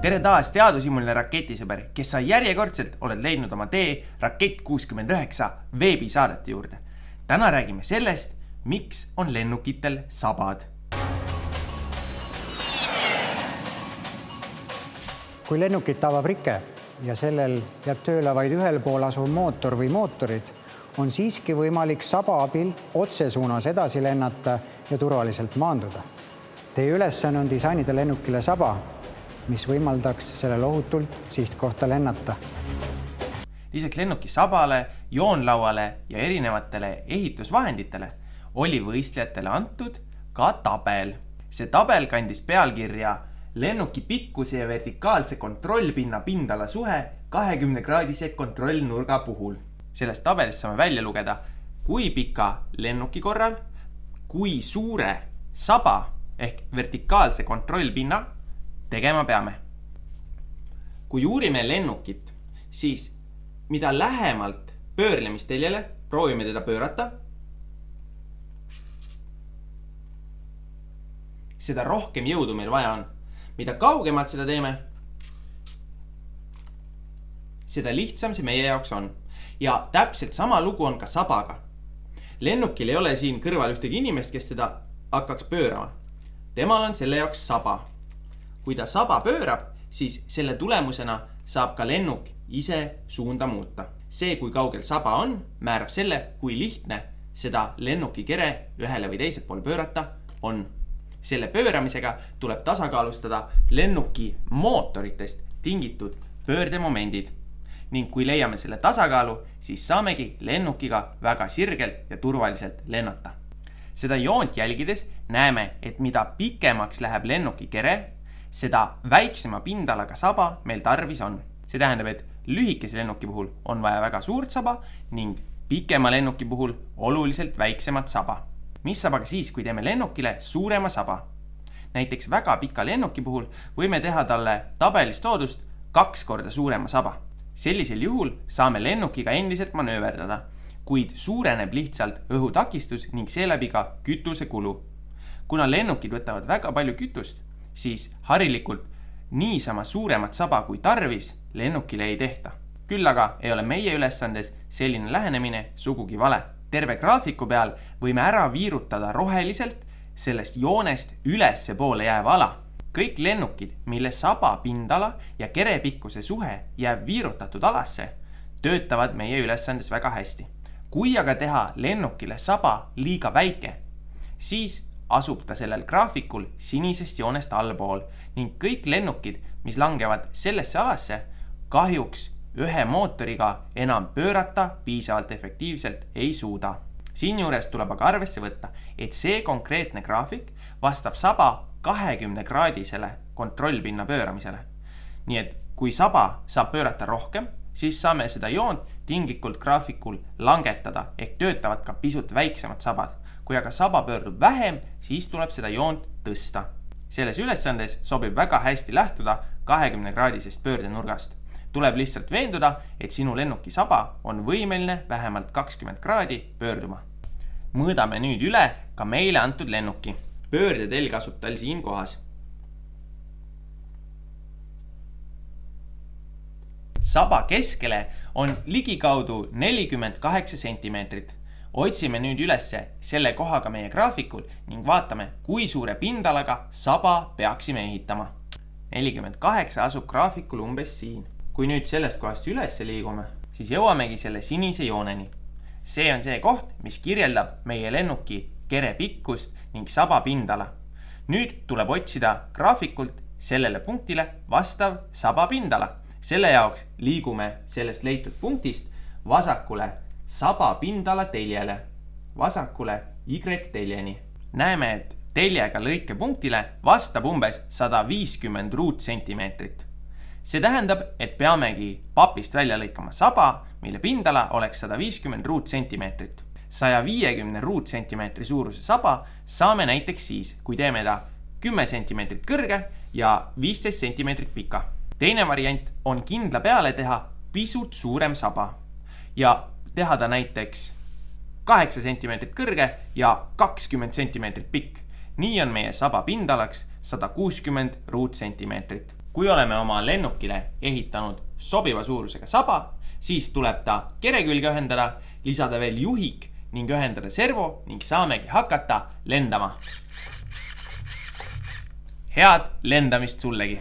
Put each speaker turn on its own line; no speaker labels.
tere taas teadushimuline raketisõber, kes sa järjekordselt oled leidnud oma tee Rakett 69 veebisaadete juurde. Täna räägime sellest, miks on lennukitel sabad.
Kui lennukit tabab rike ja sellel jääb tööle vaid ühel pool asuv mootor või mootorid, on siiski võimalik saba abil otsesuunas edasi lennata ja turvaliselt maanduda. Teie ülesanne on disainida lennukile saba, mis võimaldaks sellel ohutult sihtkohta lennata.
Lisaks lennuki sabale, joonlauale ja erinevatele ehitusvahenditele oli võistlejatele antud ka tabel. See tabel kandis pealkirja lennuki pikkuse ja vertikaalse kontrollpinna pindala suhe 20-kraadise kontrollnurga puhul. Sellest tabelist saame välja lugeda, kui pika lennuki korral, kui suure saba ehk vertikaalse kontrollpinna tegema peame. Kui uurime lennukit, siis mida lähemalt pöörlemisteljele proovime teda pöörata, seda rohkem jõudu meil vaja on. Mida kaugemalt seda teeme, seda lihtsam see meie jaoks on. Ja täpselt sama lugu on ka sabaga. Lennukil ei ole siin kõrval ühtegi inimest, kes teda hakkaks pöörama. Temal on selle jaoks saba. Kui ta saba pöörab, siis selle tulemusena saab ka lennuk ise suunda muuta. See, kui kaugel saba on, määrab selle, kui lihtne seda lennuki kere ühele või teiselt poole pöörata on. Selle pööramisega tuleb tasakaalustada lennuki mootoritest tingitud pöördemomendid. Ning kui leiame selle tasakaalu, siis saamegi lennukiga väga sirgelt ja turvaliselt lennata. Seda joont jälgides näeme, et mida pikemaks läheb lennuki kere, seda väiksema pindalaga saba meil tarvis on. See tähendab, et lühikese lennuki puhul on vaja väga suurt saba ning pikema lennuki puhul oluliselt väiksemat saba. Mis saab aga siis, kui teeme lennukile suurema saba? Näiteks väga pika lennuki puhul võime teha talle tabelis toodust 2 korda suurema saba. Sellisel juhul saame lennukiga endiselt manööverdada, kuid suureneb lihtsalt õhutakistus ning seeläbi ka kütuse kulu. Kuna lennukid võtavad väga palju kütust, siis harilikult niisama suuremat saba kui tarvis lennukile ei tehta. Küll aga ei ole meie ülesandes selline lähenemine sugugi vale. Terve graafiku peal võime ära viirutada roheliselt sellest joonest ülesse poole jääva ala. Kõik lennukid, mille saba pindala ja kerepikkuse suhe jääb viirutatud alasse, töötavad meie ülesandes väga hästi. Kui aga teha lennukile saba liiga väike, siis asub ta sellel graafikul sinisest joonest allpool ning kõik lennukid, mis langevad sellesse alasse, kahjuks ühe mootoriga enam pöörata piisavalt efektiivselt ei suuda. Siinjuures tuleb aga arvesse võtta, et see konkreetne graafik vastab saba 20-kraadisele kontrollpinna pööramisele. Nii et kui saba saab pöörata rohkem, siis saame seda joont tinglikult graafikul langetada ehk töötavad ka pisut väiksemad sabad. Kui aga saba pöördub vähem, siis tuleb seda joont tõsta. Selles ülesandes sobib väga hästi lähtuda 20-kraadisest pöördenurgast. Tuleb lihtsalt veenduda, et sinu lennuki saba on võimeline vähemalt 20 kraadi pöörduma. Mõõdame nüüd üle ka meile antud lennuki. Pöördetelg asub tal siin kohas. Saba keskele on ligikaudu 48 sentimeetrit. Otsime nüüd ülesse selle kohaga meie graafikul ning vaatame, kui suure pindalaga saba peaksime ehitama. 48 asub graafikul umbes siin. Kui nüüd sellest kohast ülesse liigume, siis jõuamegi selle sinise jooneni. See on see koht, mis kirjeldab meie lennuki kere pikkust ning saba pindala. Nüüd tuleb otsida graafikult sellele punktile vastav saba pindala. Selle jaoks liigume sellest leitud punktist vasakule saba pindala teljele, vasakule Y-teljeni. Näeme, et teljega lõikepunktile vastab umbes 150 ruutsentimeetrit. See tähendab, et peamegi papist välja lõikama saba, mille pindala oleks 150 ruutsentimeetrit. 150 ruutsentimeetri suuruse saba saame näiteks siis, kui teeme ta 10 sentimeetrit kõrge ja 15 sentimeetrit pika. Teine variant on kindla peale teha pisut suurem saba ja teha ta näiteks 8 sentimeetrit kõrge ja 20 sentimeetrit pikk. Nii on meie saba pindalaks 160 ruutsentimeetrit. Kui oleme oma lennukile ehitanud sobiva suurusega saba, siis tuleb ta kere külge ühendada, lisada veel juhik ning ühendada servo ning saamegi hakata lendama. Head lendamist sullegi!